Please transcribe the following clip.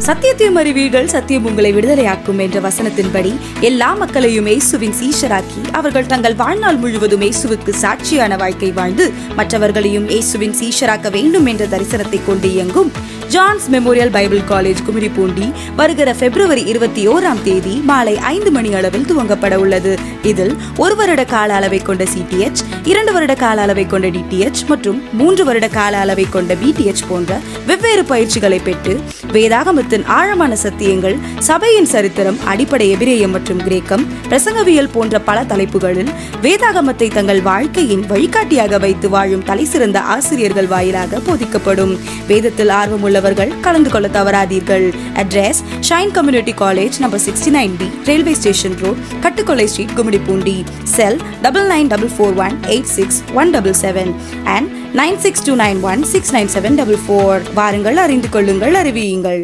சத்தியத்தையும் அறிவீர்கள், சத்தியம் உங்களை விடுதலையாக்கும் என்ற வசனத்தின்படி எல்லா மக்களையும் இயேசுவின் சீஷராக்கி அவர்கள் தங்கள் வாழ்நாள் முழுவதும் இயேசுவுக்கு சாட்சியான வாழ்க்கை வாழ்ந்து மற்றவர்களையும் இயேசுவின் சீஷராக்க வேண்டும் என்ற தரிசனத்தை கொண்டு இயங்கும் ஜான்ஸ் மெமோரியல் பைபிள் காலேஜ் குமிரிப்பூண்டி வருகிற பிப்ரவரி 21 மாலை 5 மணி அளவில் துவங்கப்பட உள்ளது. இதில் 1 வருட கால அளவை கொண்ட CTH, 2 வருட கால அளவை கொண்ட DTH மற்றும் 3 வருட கால அளவை கொண்ட BTH போன்ற வெவ்வேறு பயிற்சிகளை பெற்று வேதாகமத்தின் ஆழமான சத்தியங்கள், சபையின் சரித்திரம், அடிப்படை எபிரேயம் மற்றும் கிரேக்கம், பிரசங்கவியல் போன்ற பல தலைப்புகளில் வேதாகமத்தை தங்கள் வாழ்க்கையின் வழிகாட்டியாக வைத்து வாழும் தலைசிறந்த ஆசிரியர்கள் வாயிலாக போதிக்கப்படும். வேதத்தில் ஆர்வமுள்ளவர்கள் கலந்து கொள்ள தவறாதீர்கள். Address shine community college, number 69B, railway station road, Kattukollai street, Gummidipoondi. Cell 9944186177 and 962916974. வாருங்கள், அறிந்து கொள்ளுங்கள், அறிவியுங்கள்.